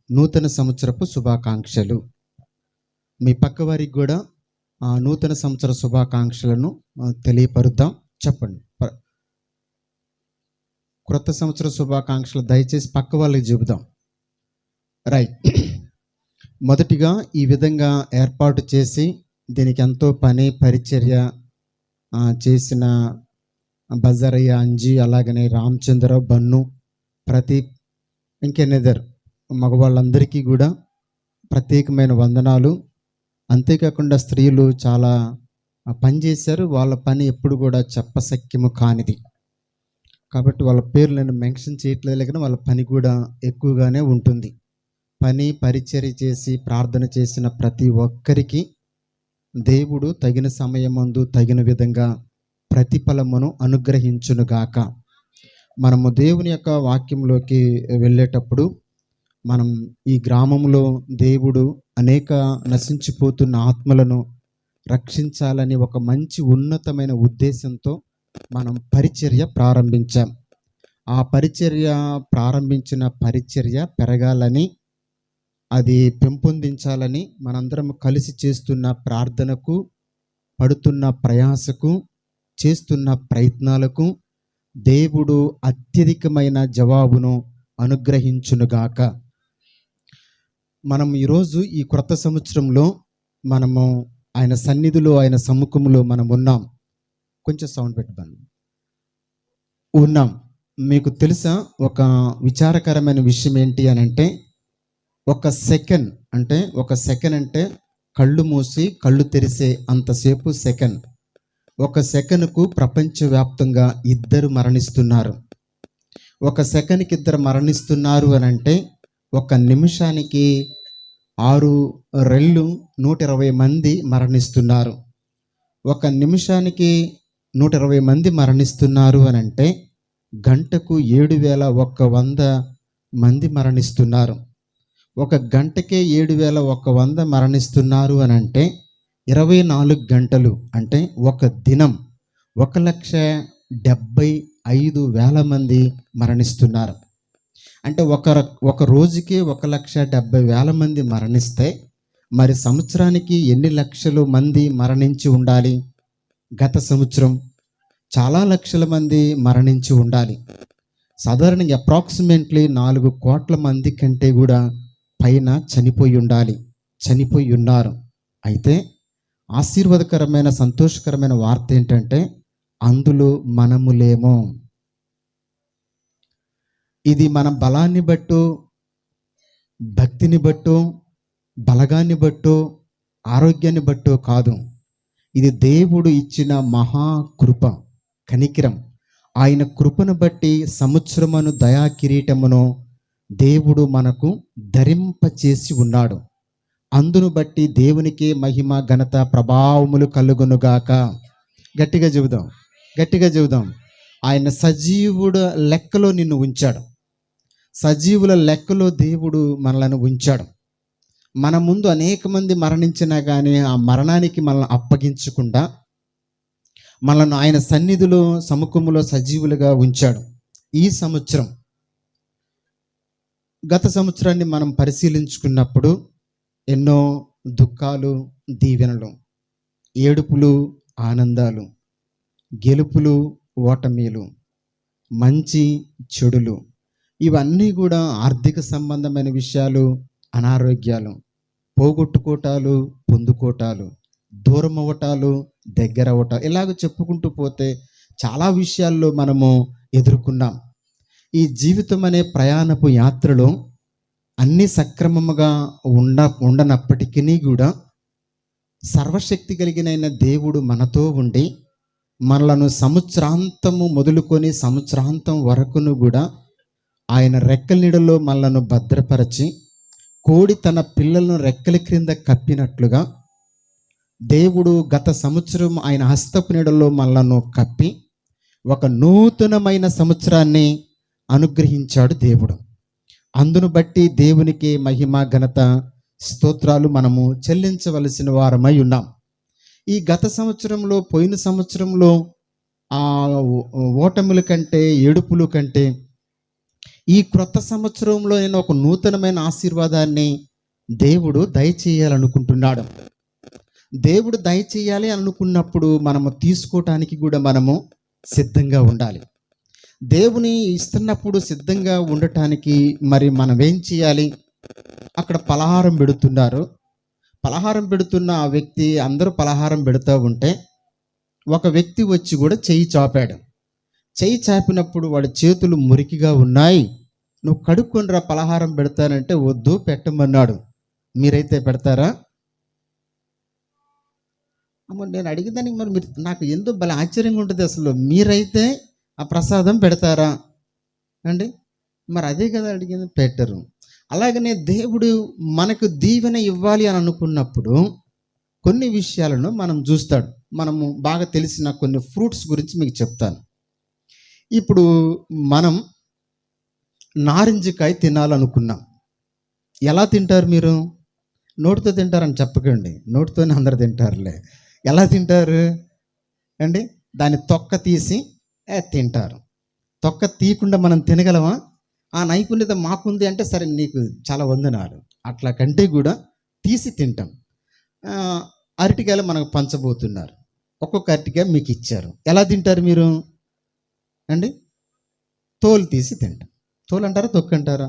నూతన సంవత్సరపు శుభాకాంక్షలు. మీ పక్కవారికి కూడా నూతన సంవత్సర శుభాకాంక్షలను తెలియపరుద్దాం. చెప్పండి. క్రొత్త సంవత్సర శుభాకాంక్షలు దయచేసి పక్క వాళ్ళకి చెబుదాం. రైట్. మొదటిగా ఈ విధంగా ఏర్పాటు చేసి దీనికి ఎంతో పని పరిచర్య చేసిన బజారయ్య, అంజీ, అలాగనే రామచంద్ర, బన్ను, ప్రదీప్, ఇంకెనెదర్ మగవాళ్ళందరికీ కూడా ప్రత్యేకమైన వందనాలు. అంతేకాకుండా స్త్రీలు చాలా పని చేశారు. వాళ్ళ పని ఎప్పుడు కూడా చెప్పశక్యము కానిది కాబట్టి వాళ్ళ పేర్లు నేను మెన్షన్ చేయట్లేదు, కానీ వాళ్ళ పని కూడా ఎక్కువగానే ఉంటుంది. పని పరిచర్య చేసి ప్రార్థన చేసిన ప్రతి ఒక్కరికి దేవుడు తగిన సమయమందు తగిన విధంగా ప్రతిఫలమును అనుగ్రహించునుగాక. మనము దేవుని యొక్క వాక్యంలోకి వెళ్ళేటప్పుడు మనం ఈ గ్రామంలో దేవుడు అనేక నశించిపోతున్న ఆత్మలను రక్షించాలని ఒక మంచి ఉన్నతమైన ఉద్దేశంతో మనం పరిచర్య ప్రారంభించాం. ఆ ప్రారంభించిన పరిచర్య పెరగాలని, అది పెంపొందించాలని మనందరం కలిసి చేస్తున్న ప్రార్థనకు, పడుతున్న ప్రయాసకు, చేస్తున్న ప్రయత్నాలకు దేవుడు అత్యధికమైన జవాబును అనుగ్రహించునుగాక. మనం ఈరోజు ఈ క్రొత్త సంవత్సరంలో మనము ఆయన సన్నిధిలో, ఆయన సముఖంలో మనం ఉన్నాం. కొంచెం సౌండ్ పెట్టండి. ఉన్నాం. మీకు తెలుసా ఒక విచారకరమైన విషయం ఏంటి అని అంటే, ఒక సెకండ్ అంటే కళ్ళు మూసి కళ్ళు తెరిసే అంతసేపు సెకండ్. ఒక సెకండ్కు ప్రపంచవ్యాప్తంగా 2 మరణిస్తున్నారు. ఒక సెకండ్కి 2 మరణిస్తున్నారు అని అంటే ఒక నిమిషానికి 6 రెళ్ళు 120 మంది మరణిస్తున్నారు. ఒక నిమిషానికి 120 మంది మరణిస్తున్నారు అని అంటే గంటకు 7100 మంది మరణిస్తున్నారు. ఒక గంటకే 7100 మరణిస్తున్నారు అని అంటే 24 గంటలు అంటే ఒక దినం 1,75,000 మంది మరణిస్తున్నారు. అంటే ఒక రోజుకి 1,70,000 మంది మరణిస్తే మరి సంవత్సరానికి ఎన్ని లక్షల మంది మరణించి ఉండాలి? గత సంవత్సరం చాలా లక్షల మంది మరణించి ఉండాలి. సాధారణంగా అప్రాక్సిమేట్లీ 4 కోట్ల మంది కంటే కూడా పైన చనిపోయి ఉండాలి, చనిపోయి ఉన్నారు. అయితే ఆశీర్వాదకరమైన సంతోషకరమైన వార్త ఏంటంటే అందులో మనము లేము. ఇది మన బలాన్ని బట్టో, భక్తిని బట్టో, బలగాన్ని బట్టో, ఆరోగ్యాన్ని బట్టో కాదు. ఇది దేవుడు ఇచ్చిన మహాకృప, కనికిరం. ఆయన కృపను బట్టి సంవత్సరమును దయా కిరీటమును దేవుడు మనకు ధరింపచేసి ఉన్నాడు. అందును బట్టి దేవునికి మహిమ, ఘనత, ప్రభావములు కలుగునుగాక. గట్టిగా చెబుదాం. ఆయన సజీవుడు లెక్కలో నిన్ను ఉంచాడు. సజీవుల లెక్కలో దేవుడు మనలను ఉంచాడు. మన ముందు అనేక మంది మరణించినా కానీ ఆ మరణానికి మనల్ని అప్పగించకుండా మనల్ని ఆయన సన్నిధిలో, సముఖములో సజీవులుగా ఉంచాడు. ఈ సంవత్సరం, గత సంవత్సరాన్ని మనం పరిశీలించుకున్నప్పుడు ఎన్నో దుఃఖాలు, దీవెనలు, ఏడుపులు, ఆనందాలు, గెలుపులు, ఓటమిలు, మంచి చెడులు, ఇవన్నీ కూడా ఆర్థిక సంబంధమైన విషయాలు, అనారోగ్యాలు, పోగొట్టుకోవటాలు, పొందుకోవటాలు, దూరం అవ్వటాలు, దగ్గర అవ్వటాలు, ఇలాగ చెప్పుకుంటూ పోతే చాలా విషయాల్లో మనము ఎదుర్కొన్నాం. ఈ జీవితం అనే ప్రయాణపు యాత్రలో అన్ని సక్రమముగా ఉండనప్పటికీ కూడా సర్వశక్తి కలిగిన దేవుడు మనతో ఉండి మనలను సంవత్సరాంతము మొదలుకొని సంవత్సరాంతం వరకును కూడా ఆయన రెక్కల నీడలో మనలను భద్రపరచి, కోడి తన పిల్లలను రెక్కల క్రింద కప్పినట్లుగా దేవుడు గత సంవత్సరం ఆయన హస్తపు నీడలో మనలను కప్పి ఒక నూతనమైన సంవత్సరాన్ని అనుగ్రహించాడు దేవుడు. అందును బట్టి దేవునికి మహిమ, ఘనత, స్తోత్రాలు మనము చెల్లించవలసిన వారమై ఉన్నాం. ఈ గత సంవత్సరంలో, పోయిన సంవత్సరంలో ఆ ఓటముల కంటే, ఏడుపుల కంటే ఈ క్రొత్త సంవత్సరంలో నేను ఒక నూతనమైన ఆశీర్వాదాన్ని దేవుడు దయచేయాలనుకుంటున్నాడు. దేవుడు దయచేయాలి అనుకున్నప్పుడు మనము తీసుకోవటానికి కూడా మనము సిద్ధంగా ఉండాలి. దేవుని ఇస్తున్నప్పుడు సిద్ధంగా ఉండటానికి మరి మనం ఏం చేయాలి? అక్కడ పలహారం పెడుతున్నారు. పలహారం పెడుతున్న ఆ వ్యక్తి, అందరూ పలహారం పెడుతూ ఉంటే ఒక వ్యక్తి వచ్చి కూడా చెయ్యి చాపాడు. చెయ్యి చాపినప్పుడు వాడి చేతులు మురికిగా ఉన్నాయి. నువ్వు కడుక్కొనిరా, పలహారం పెడతానంటే వద్దు, పెట్టమన్నాడు. మీరైతే పెడతారా? అమ్మ, నేను అడిగిన దానికి మరి మీరు, నాకు ఎందుకు భలే ఆశ్చర్యంగా ఉంటుంది అసలు. మీరైతే ఆ ప్రసాదం పెడతారా అండి? మరి అదే కదా అడిగింది, పెట్టరు. అలాగనే దేవుడు మనకు దీవెన ఇవ్వాలి అని అనుకున్నప్పుడు కొన్ని విషయాలను మనం చూస్తాడు. మనము బాగా తెలిసిన కొన్ని ఫ్రూట్స్ గురించి మీకు చెప్తాను. ఇప్పుడు మనం నారింజకాయ తినాలనుకున్నాం. ఎలా తింటారు మీరు? నోటితో తింటారని చెప్పకండి, నోటితోనే అందరు తింటారులే. ఎలా తింటారు అండి? దాని తొక్క తీసి తింటారు. తొక్క తీయకుండా మనం తినగలమా? ఆ నైపుణ్యత మాకుంది అంటే సరే, నీకు చాలా వందనాలు. అట్లా కంటే కూడా తీసి తింటాం. అరటికాయలు మనకు పంచబోతున్నారు. ఒక్కొక్క అరటికాయ మీకు ఇచ్చారు. ఎలా తింటారు మీరు అండి? తోలు తీసి తింటాం. తోలు అంటారా, తొక్క అంటారా?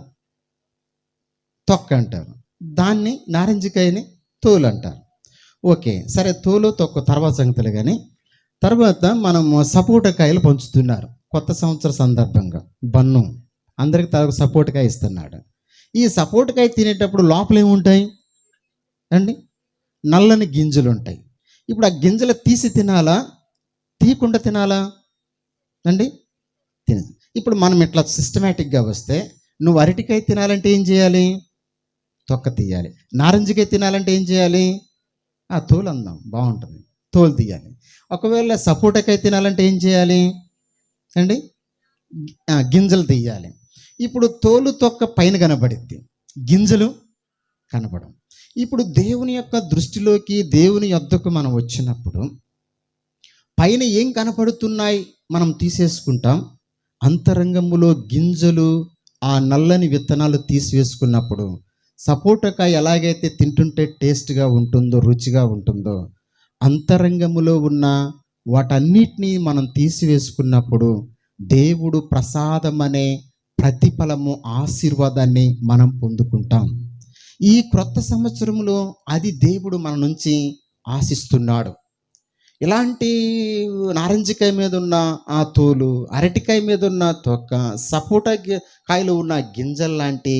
తొక్క అంటారు. దాన్ని నారింజకాయని తోలు అంటారు. ఓకే, సరే, తోలు తొక్క తర్వాత సంగతులు. కానీ తర్వాత మనము సపోటకాయలు పంచుతున్నారు కొత్త సంవత్సర సందర్భంగా. బన్ను అందరికి సపోటకాయ ఇస్తున్నాడు. ఈ సపోటకాయ తినేటప్పుడు లోపల ఏముంటాయి అండి? నల్లని గింజలు ఉంటాయి. ఇప్పుడు ఆ గింజలు తీసి తినాలా, తీయకుండా తినాలా అండి? తిన. ఇప్పుడు మనం ఇట్లా సిస్టమేటిక్గా వస్తే, నువ్వు అరటికాయ తినాలంటే ఏం చేయాలి? తొక్క తీయాలి. నారింజకాయ తినాలంటే ఏం చేయాలి? ఆ తోలు అందాం, బాగుంటుంది, తోలు తీయాలి. ఒకవేళ సపోటాకాయ తినాలంటే ఏం చేయాలి అండి? గింజలు తీయాలి. ఇప్పుడు తోలు తొక్క పైన కనబడిద్ది, గింజలు కనబడం. ఇప్పుడు దేవుని యొక్క దృష్టిలోకి, దేవుని యొద్దకు మనం వచ్చినప్పుడు పైన ఏం కనపడుతున్నాయి మనం తీసేసుకుంటాం. అంతరంగములో గింజలు, ఆ నల్లని విత్తనాలు తీసివేసుకున్నప్పుడు సపోటాకాయ ఎలాగైతే తింటుంటే టేస్ట్గా ఉంటుందో, రుచిగా ఉంటుందో, అంతరంగములో ఉన్న వాటన్నిటినీ మనం తీసివేసుకున్నప్పుడు దేవుడు ప్రసాదం అనే ప్రతిఫలము, ఆశీర్వాదాన్ని మనం పొందుకుంటాం. ఈ క్రొత్త సంవత్సరంలో అది దేవుడు మన నుంచి ఆశిస్తున్నాడు. ఇలాంటి నారింజకాయ మీద ఉన్న ఆ తోలు, అరటికాయ మీద ఉన్న తొక్క, సపోటా కాయలు ఉన్న గింజలు లాంటి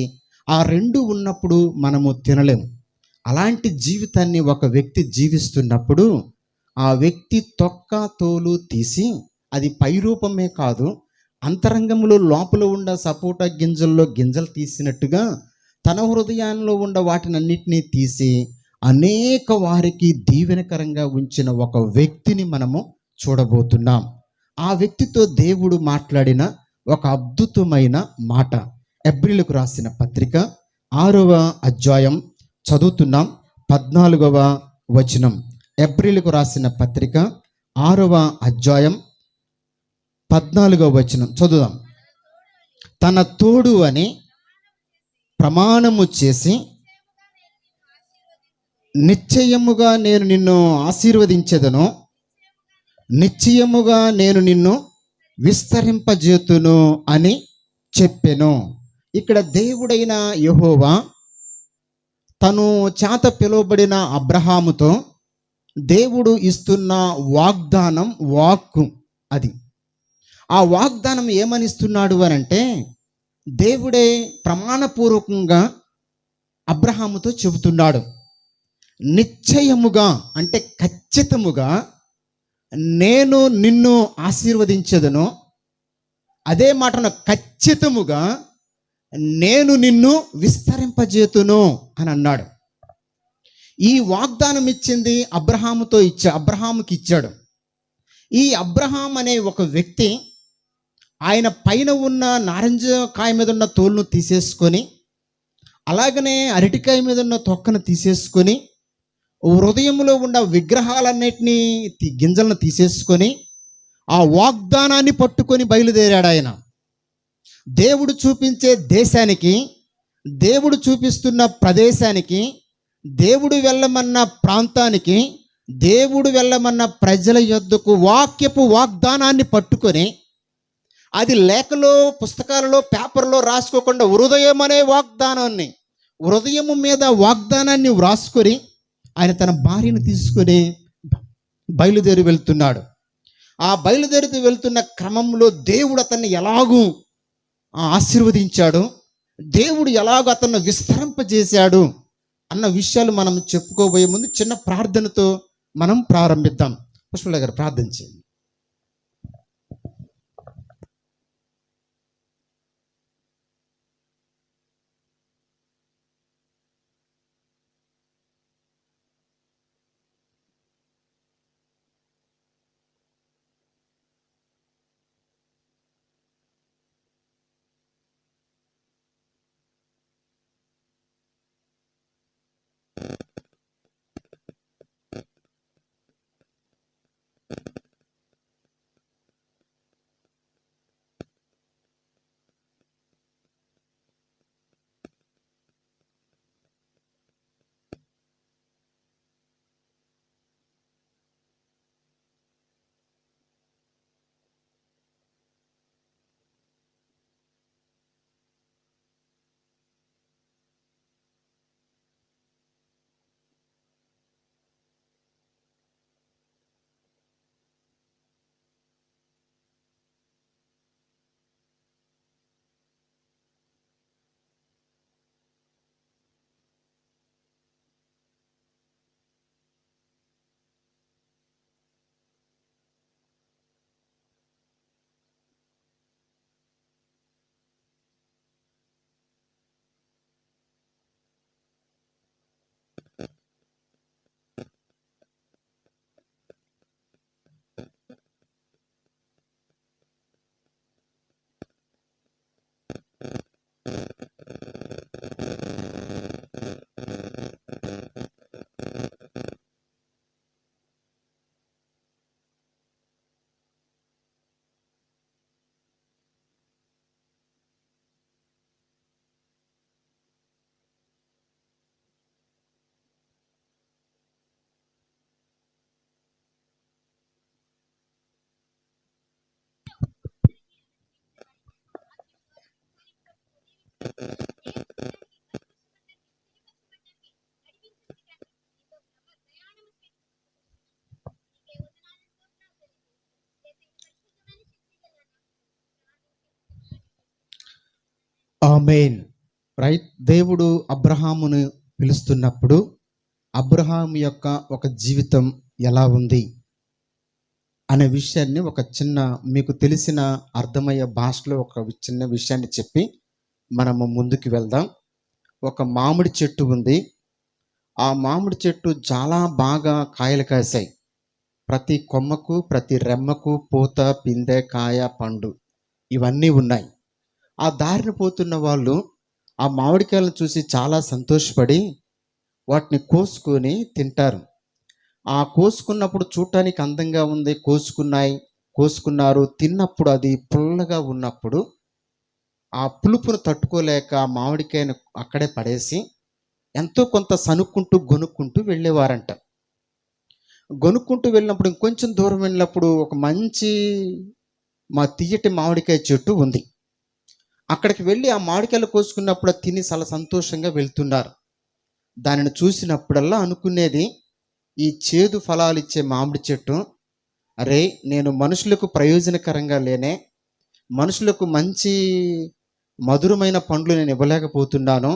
ఆ రెండు ఉన్నప్పుడు మనము తినలేము. అలాంటి జీవితాన్ని ఒక వ్యక్తి జీవిస్తున్నప్పుడు ఆ వ్యక్తి తొక్క, తోలు తీసి, అది పై రూపమే కాదు, అంతరంగంలో లోపల ఉన్న సపోటా గింజల్లో గింజలు తీసినట్టుగా తన హృదయాల్లో ఉన్న వాటినన్నిటినీ తీసి అనేక వారికి దీవెనకరంగా ఉంచిన ఒక వ్యక్తిని మనము చూడబోతున్నాం. ఆ వ్యక్తితో దేవుడు మాట్లాడిన ఒక అద్భుతమైన మాట. ఎబ్రీలకు రాసిన పత్రిక 6వ అధ్యాయం చదువుతున్నాం, 14వ వచనం. ఎబ్రీలకు రాసిన పత్రిక 6వ అధ్యాయం 14వ వచనం చదువుదాం. తన తోడు అని ప్రమాణము చేసి, నిశ్చయముగా నేను నిన్ను ఆశీర్వదించెదను, నిశ్చయముగా నేను నిన్ను విస్తరింపజేతును అని చెప్పెను. ఇక్కడ దేవుడైన యెహోవా తను చేత పిలువబడిన అబ్రహాముతో దేవుడు ఇస్తున్న వాగ్దానం, వాక్కు అది. ఆ వాగ్దానం ఏమని ఇస్తున్నాడు అని అంటే, దేవుడే ప్రమాణపూర్వకంగా అబ్రహాముతో చెబుతున్నాడు. నిశ్చయముగా అంటే ఖచ్చితముగా నేను నిన్ను ఆశీర్వదించెదను, అదే మాటను ఖచ్చితముగా నేను నిన్ను విస్తరింపజేతును అని అన్నాడు. ఈ వాగ్దానం ఇచ్చింది అబ్రహాముకి ఇచ్చాడు. ఈ అబ్రహాం అనే ఒక వ్యక్తి ఆయన పైన ఉన్న నారింజ కాయ మీద ఉన్న తోలును తీసేసుకొని, అలాగనే అరటికాయ మీద ఉన్న తొక్కను తీసేసుకొని, హృదయంలో ఉన్న విగ్రహాలన్నిటినీ గింజలను తీసేసుకొని ఆ వాగ్దానాన్ని పట్టుకొని బయలుదేరాడు ఆయన. దేవుడు చూపించే దేశానికి, దేవుడు చూపిస్తున్న ప్రదేశానికి, దేవుడు వెళ్ళమన్న ప్రాంతానికి, దేవుడు వెళ్ళమన్న ప్రజల యొద్దకు వాక్యపు వాగ్దానాన్ని పట్టుకొని, అది లేఖలో, పుస్తకాలలో, పేపర్లో రాసుకోకుండా హృదయం అనే వాగ్దానాన్ని, హృదయము మీద వాగ్దానాన్ని వ్రాసుకొని ఆయన తన భార్యను తీసుకొని బయలుదేరి వెళ్తున్నాడు. ఆ బయలుదేరి వెళ్తున్న క్రమంలో దేవుడు అతన్ని ఎలాగూ ఆశీర్వదించాడు, దేవుడు ఎలాగో అతన్ని విస్తరింపజేశాడు అన్న విషయాలు మనం చెప్పుకోబోయే ముందు చిన్న ప్రార్థనతో మనం ప్రారంభిద్దాం. పుష్పల గారు ప్రార్థన చేయండి. ఆమేన్. రైట్. దేవుడు అబ్రహామును పిలుస్తున్నప్పుడు అబ్రహాము యొక్క ఒక జీవితం ఎలా ఉంది అనే విషయాన్ని ఒక చిన్న, మీకు తెలిసిన అర్థమయ్యే భాషలో ఒక చిన్న విషయాన్ని చెప్పి మనము ముందుకు వెళ్దాం. ఒక మామిడి చెట్టు ఉంది. ఆ మామిడి చెట్టు చాలా బాగా కాయలు కాసాయి. ప్రతి కొమ్మకు, ప్రతి రెమ్మకు పూత, పిందె, కాయ, పండు ఇవన్నీ ఉన్నాయి. ఆ దారిన పోతున్న వాళ్ళు ఆ మామిడికాయలను చూసి చాలా సంతోషపడి వాటిని కోసుకొని తింటారు. ఆ కోసుకున్నప్పుడు చూడటానికి అందంగా ఉంది, కోసుకున్నారు. తిన్నప్పుడు అది పుల్లగా ఉన్నప్పుడు ఆ పులుపును తట్టుకోలేక ఆ మామిడికాయను అక్కడే పడేసి ఎంతో కొంత సనుక్కుంటూ గొనుక్కుంటూ వెళ్ళేవారంట. గొనుక్కుంటూ వెళ్ళినప్పుడు ఇంకొంచెం దూరం వెళ్ళినప్పుడు ఒక మంచి తీయటి మామిడికాయ చెట్టు ఉంది. అక్కడికి వెళ్ళి ఆ మామిడికాయలు కోసుకున్నప్పుడు తిని చాలా సంతోషంగా వెళ్తున్నారు. దానిని చూసినప్పుడల్లా అనుకునేది, ఈ చేదు ఫలాలు ఇచ్చే మామిడి చెట్టు, అరే నేను మనుషులకు ప్రయోజనకరంగా లేనే, మనుషులకు మంచి మధురమైన పండ్లు నేను ఇవ్వలేకపోతున్నాను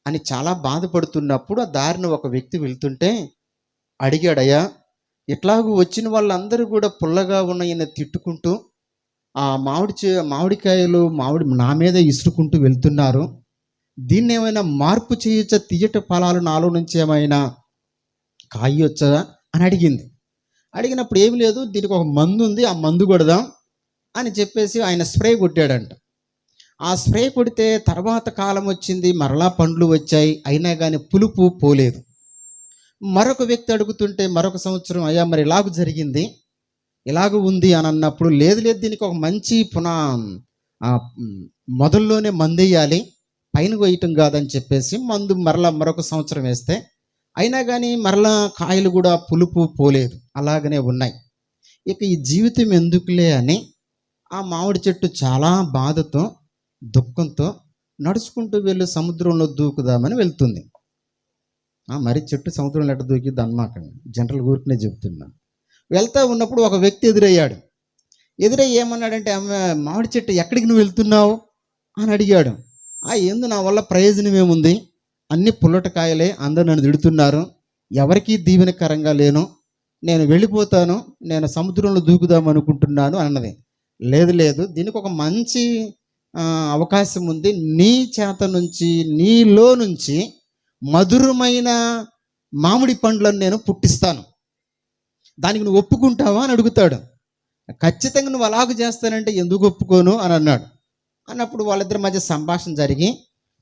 అని చాలా బాధపడుతున్నప్పుడు ఆ దారిన ఒక వ్యక్తి వెళ్తుంటే అడిగాడయ్యా, ఇట్లాగూ వచ్చిన వాళ్ళందరూ కూడా పుల్లగా ఉన్నాయని తిట్టుకుంటూ ఆ మామిడికాయలు నా మీద ఇసురుకుంటూ వెళ్తున్నారు, దీన్ని ఏమైనా మార్పు చేయొచ్చా, తీయటి ఫలాలు నాలో నుంచి ఏమైనా కాయొచ్చా అని అడిగినప్పుడు ఏమి లేదు, దీనికి ఒక మందు ఉంది, ఆ మందు కొడదాం అని చెప్పేసి ఆయన స్ప్రే కొట్టాడంట. ఆ స్ప్రే కొడితే తర్వాత కాలం వచ్చింది, మరలా పండ్లు వచ్చాయి, అయినా కానీ పులుపు పోలేదు. మరొక వ్యక్తి అడుగుతుంటే మరొక సంవత్సరం, అయ్యా మరి ఇలాగ జరిగింది, ఇలాగ ఉంది అని అన్నప్పుడు, లేదు దీనికి ఒక మంచి ఆ, మొదల్లోనే మందు వేయాలి, పైన వేయటం కాదని చెప్పేసి మందు మరలా మరొక సంవత్సరం వేస్తే అయినా కానీ మరలా కాయలు కూడా పులుపు పోలేదు, అలాగనే ఉన్నాయి. ఇక ఈ జీవితం ఎందుకులే అని ఆ మామిడి చెట్టు చాలా బాధతో, దుఃఖంతో నడుచుకుంటూ వెళ్ళి సముద్రంలో దూకుదామని వెళ్తుంది. మరి చెట్టు సముద్రంలో ఎట్ట దూకిద్ది అనమాకండి, జనరల్ ఊరికనే చెప్తున్నాను. వెళ్తా ఉన్నప్పుడు ఒక వ్యక్తి ఎదురయ్యాడు. ఎదురయ్యి ఏమన్నాడంటే, మామిడి చెట్టు ఎక్కడికి నువ్వు వెళ్తున్నావు అని అడిగాడు. ఏంది, నా వల్ల ప్రయోజనం ఏముంది, అన్ని పుల్లటకాయలే, అందరూ నన్ను తిడుతున్నారు, ఎవరికీ దీవెనకరంగా లేను, నేను వెళ్ళిపోతాను, నేను సముద్రంలో దూకుదాం అనుకుంటున్నాను అన్నది. లేదు లేదు, దీనికి ఒక మంచి అవకాశం ఉంది, నీ చేత నుంచి, నీలో నుంచి మధురమైన మామిడి పండ్లను నేను పుట్టిస్తాను, దానికి నువ్వు ఒప్పుకుంటావా అని అడుగుతాడు. ఖచ్చితంగా నువ్వు అలాగ చేస్తానంటే ఎందుకు ఒప్పుకోను అని అన్నాడు. అన్నప్పుడు వాళ్ళిద్దరి మధ్య సంభాషణ జరిగి,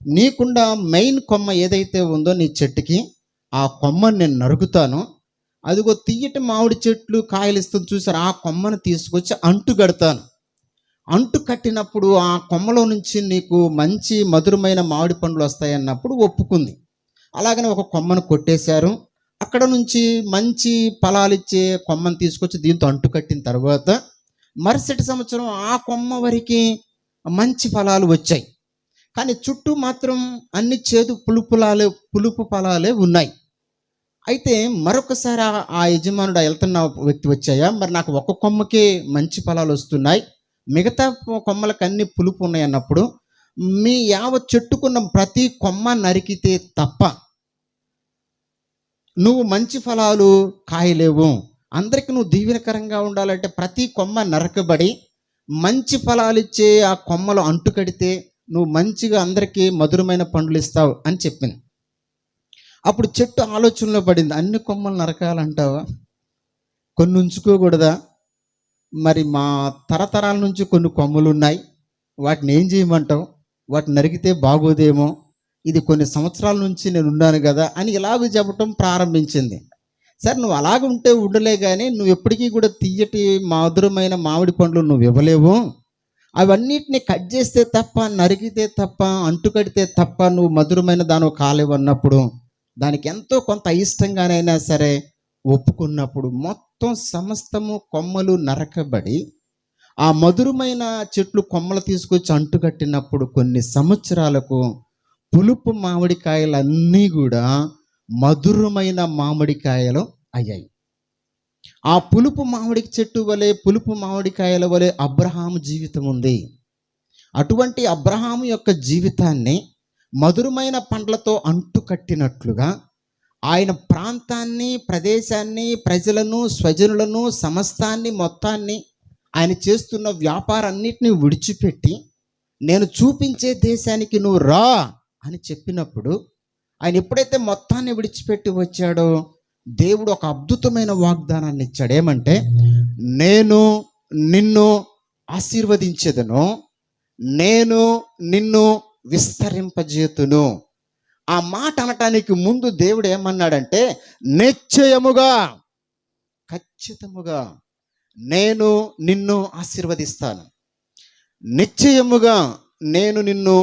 నీకుండా మెయిన్ కొమ్మ ఏదైతే ఉందో నీ చెట్టుకి, ఆ కొమ్మను నేను నరుకుతాను, అదిగో తీయటి మామిడి చెట్లు కాయలు ఇస్తుంది చూసారు, ఆ కొమ్మను తీసుకొచ్చి అంటు కడతాను, అంటు కట్టినప్పుడు ఆ కొమ్మలో నుంచి నీకు మంచి మధురమైన మామిడి పండ్లు వస్తాయన్నప్పుడు ఒప్పుకుంది. అలాగనే ఒక కొమ్మను కొట్టేశారు. అక్కడ నుంచి మంచి ఫలాలిచ్చే కొమ్మను తీసుకొచ్చి దీంతో అంటు కట్టిన తర్వాత మరుసటి సంవత్సరం ఆ కొమ్మ వరకు మంచి ఫలాలు వచ్చాయి. కానీ చుట్టూ మాత్రం అన్ని చేదు పులుపు ఫలాలే ఉన్నాయి. అయితే మరొకసారి ఆ యజమానుడు వెళ్తున్న వ్యక్తి వచ్చాయా, మరి నాకు ఒక కొమ్మకే మంచి ఫలాలు వస్తున్నాయి, మిగతా కొమ్మలకు అన్ని పులుపు ఉన్నాయి అన్నప్పుడు, మీ యావత్ చెట్టుకున్న ప్రతి కొమ్మ నరికితే తప్ప నువ్వు మంచి ఫలాలు కాయలేవు, అందరికి నువ్వు దీవెనకరంగా ఉండాలంటే ప్రతి కొమ్మ నరకబడి మంచి ఫలాలు ఇచ్చే ఆ కొమ్మలు అంటు కడితే నువ్వు మంచిగా అందరికీ మధురమైన పండ్లు ఇస్తావు అని చెప్పింది. అప్పుడు చెట్టు ఆలోచనలో పడింది, అన్ని కొమ్మలు నరకాలంటావా, కొన్ని ఉంచుకోకూడదా, మరి మా తరతరాల నుంచి కొన్ని కొమ్మలు ఉన్నాయి, వాటిని ఏం చేయమంటావు, వాటిని నరికితే బాగోదేమో, ఇది కొన్ని సంవత్సరాల నుంచి నేను ఉన్నాను కదా అని ఇలాగ చెప్పటం ప్రారంభించింది. సరే నువ్వు అలాగ ఉంటే ఉండలే, కానీ నువ్వు ఎప్పటికీ కూడా తీయటి మధురమైన మామిడి పండ్లు నువ్వు ఇవ్వలేవు, అవన్నిటిని కట్ చేస్తే తప్ప, నరికితే తప్ప, అంటుకడితే తప్ప నువ్వు మధురమైన దాని కాలేవు అన్నప్పుడు, దానికి ఎంతో కొంత అయిష్టంగానైనా సరే ఒప్పుకున్నప్పుడు మొత్తం సమస్తము కొమ్మలు నరకబడి ఆ మధురమైన చెట్లు కొమ్మలు తీసుకొచ్చి అంటుకట్టినప్పుడు కొన్ని సంవత్సరాలకు పులుపు మామిడికాయలన్నీ కూడా మధురమైన మామిడికాయలు అయ్యాయి. ఆ పులుపు మామిడి చెట్టు వలె, పులుపు మామిడికాయల వలె అబ్రహాము జీవితం ఉంది. అటువంటి అబ్రహాము యొక్క జీవితాన్ని మధురమైన పండ్లతో అంటుకట్టినట్లుగా ఆయన ప్రాంతాన్ని, ప్రదేశాన్ని, ప్రజలను, స్వజనులను, సమస్తాన్ని, మొత్తాన్ని, ఆయన చేస్తున్న వ్యాపారాన్నిటిని విడిచిపెట్టి నేను చూపించే దేశానికి నువ్వు రా అని చెప్పినప్పుడు, ఆయన ఎప్పుడైతే మొత్తాన్ని విడిచిపెట్టి వచ్చాడో దేవుడు ఒక అద్భుతమైన వాగ్దానాన్ని ఇచ్చాడు. ఏమంటే, నేను నిన్ను ఆశీర్వదించెదను, నేను నిన్ను విస్తరింపజేతును. ఆ మాట అనటానికి ముందు దేవుడు ఏమన్నాడంటే, నిశ్చయముగా, ఖచ్చితముగా నేను నిన్ను ఆశీర్వదిస్తాను, నిశ్చయముగా నేను నిన్ను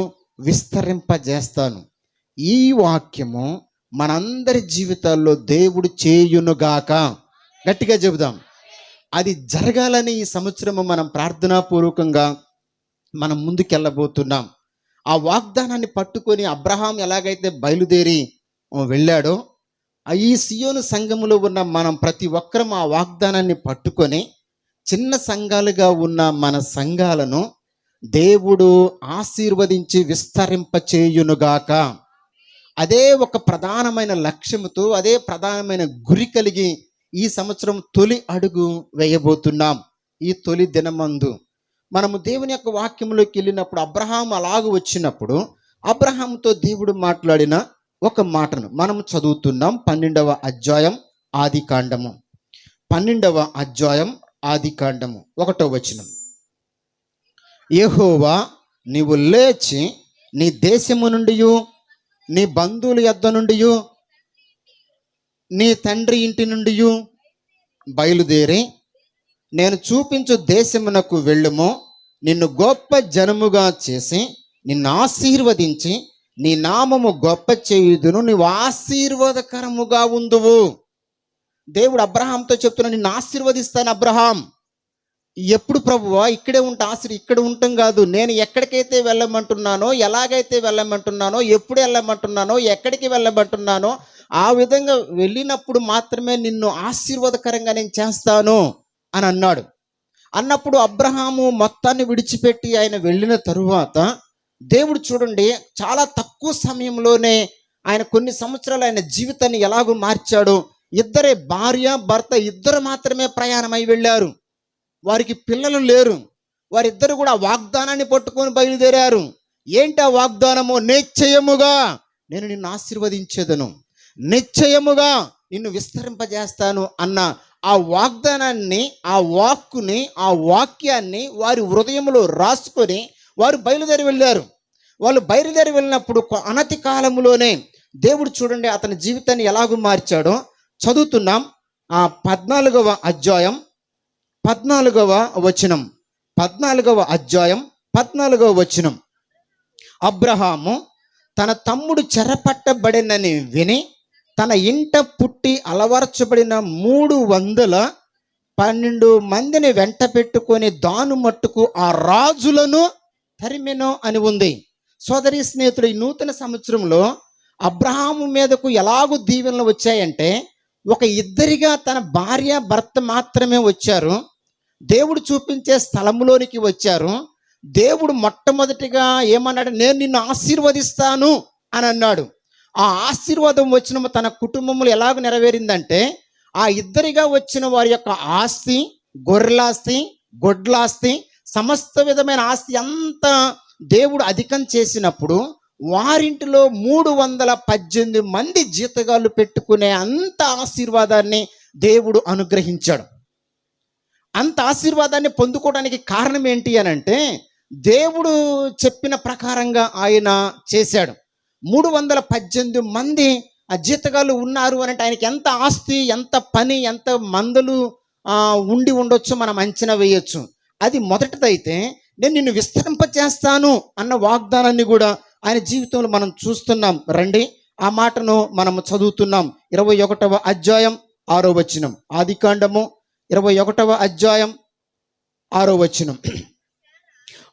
విస్తరింపజేస్తాను. ఈ వాక్యము మనందరి జీవితాల్లో దేవుడు చేయునుగాక. గట్టిగా చెబుదాం. అది జరగాలని ఈ సంవత్సరము మనం ప్రార్థనాపూర్వకంగా మనం ముందుకెళ్ళబోతున్నాం. ఆ వాగ్దానాన్ని పట్టుకొని అబ్రహాం ఎలాగైతే బయలుదేరి వెళ్ళాడో, ఈ సియోను సంఘములో ఉన్న మనం ప్రతి ఒక్కరం ఆ వాగ్దానాన్ని పట్టుకొని చిన్న సంఘాలుగా ఉన్న మన సంఘాలను దేవుడు ఆశీర్వదించి విస్తరింపచేయునుగాక. అదే ఒక ప్రధానమైన లక్ష్యముతో, అదే ప్రధానమైన గురి కలిగి ఈ సంవత్సరం తొలి అడుగు వేయబోతున్నాం. ఈ తొలి దినమందు మనము దేవుని యొక్క వాక్యంలోకి వెళ్ళినప్పుడు, అబ్రహాం అలాగ వచ్చినప్పుడు అబ్రహాంతో దేవుడు మాట్లాడిన ఒక మాటను మనం చదువుతున్నాం. 12వ అధ్యాయం ఆదికాండము, 12వ అధ్యాయం ఆదికాండము 1వ వచనం. యెహోవా, నీవు లేచి నీ దేశము నుండి, నీ బంధువుల యొద్ద నుండి, నీ తండ్రి ఇంటి నుండి బయలుదేరి నేను చూపించు దేశమునకు వెళ్ళుము, నిన్ను గొప్ప జనముగా చేసి నిన్ను ఆశీర్వదించి నీ నామము గొప్ప చేయుదును, నీవు ఆశీర్వాదకరముగా ఉందువు. దేవుడు అబ్రహాంతో చెప్తున్నా, నిన్ను ఆశీర్వదిస్తాను అబ్రహాం. ఎప్పుడు ప్రభువా? ఇక్కడే ఉంటా ఇక్కడ ఉండటం కాదు, నేను ఎక్కడికైతే వెళ్ళమంటున్నానో, ఎలాగైతే వెళ్ళమంటున్నానో, ఎప్పుడు వెళ్ళమంటున్నానో, ఎక్కడికి వెళ్ళమంటున్నానో ఆ విధంగా వెళ్ళినప్పుడు మాత్రమే నిన్ను ఆశీర్వాదకరంగా నేను చేస్తాను అని అన్నప్పుడు అబ్రహాము మొత్తాన్ని విడిచిపెట్టి ఆయన వెళ్ళిన తరువాత దేవుడు చూడండి చాలా తక్కువ సమయంలోనే ఆయన కొన్ని సంవత్సరాలు ఆయన జీవితాన్ని ఎలాగో మార్చాడు. ఇద్దరే, భార్య భర్త ఇద్దరు మాత్రమే ప్రయాణమై వెళ్ళారు. వారికి పిల్లలు లేరు. వారిద్దరు కూడా వాగ్దానాన్ని పట్టుకొని బయలుదేరారు. ఏంటి ఆ వాగ్దానము? నిశ్చయముగా నేను నిన్ను ఆశీర్వదించేదను, నిశ్చయముగా నిన్ను విస్తరింపజేస్తాను అన్న ఆ వాగ్దానాన్ని, ఆ వాక్కుని, ఆ వాక్యాన్ని వారి హృదయంలో రాసుకొని వారు బయలుదేరి వెళ్ళారు. వాళ్ళు బయలుదేరి వెళ్ళినప్పుడు అనతి కాలంలోనే దేవుడు చూడండి అతని జీవితాన్ని ఎలాగూ మార్చాడో చదువుతున్నాం. 14వ అధ్యాయం 14వ వచనం. 14వ అధ్యాయం 14వ వచనం. అబ్రహాము తన తమ్ముడు చెరపట్టబడినని విని తన ఇంట పుట్టి అలవర్చబడిన 312 మందిని వెంట పెట్టుకొని దాను మట్టుకు ఆ రాజులను తరిమెను అని ఉంది. సోదరి స్నేహితుడు, ఈ నూతన సంవత్సరంలో అబ్రహాము మీదకు ఎలాగూ దీవెనలు వచ్చాయంటే, ఒక ఇద్దరిగా తన భార్య భర్త మాత్రమే వచ్చారు. దేవుడు చూపించే స్థలంలోనికి వచ్చారు. దేవుడు మొట్టమొదటిగా ఏమన్నాడు? నేను నిన్ను ఆశీర్వదిస్తాను అని అన్నాడు. ఆ ఆశీర్వాదం వచ్చిన తన కుటుంబంలో ఎలాగ నెరవేరిందంటే, ఆ ఇద్దరిగా వచ్చిన వారి యొక్క ఆస్తి, గొర్రెలాస్తి, గొడ్లాస్తి, సమస్త విధమైన ఆస్తి అంతా దేవుడు అధికం చేసినప్పుడు వారింటిలో 318 మంది జీతగాళ్ళు పెట్టుకునే అంత ఆశీర్వాదాన్ని దేవుడు అనుగ్రహించాడు. అంత ఆశీర్వాదాన్ని పొందుకోవడానికి కారణం ఏంటి అని అంటే, దేవుడు చెప్పిన ప్రకారంగా ఆయన చేశాడు. 318 మంది ఆ జీతగాళ్ళు ఉన్నారు అని అంటే ఆయనకి ఎంత ఆస్తి, ఎంత పని, ఎంత మందులు ఉండి ఉండొచ్చు మనం అంచనా వేయొచ్చు. అది మొదటిదైతే, నేను నిన్ను విస్తరింపచేస్తాను అన్న వాగ్దానాన్ని కూడా ఆయన జీవితంలో మనం చూస్తున్నాం. రండి ఆ మాటను మనం చదువుతున్నాం. 21వ అధ్యాయం 6వ వచనం. ఆదికాండము 21వ అధ్యాయం 6వ వచనం.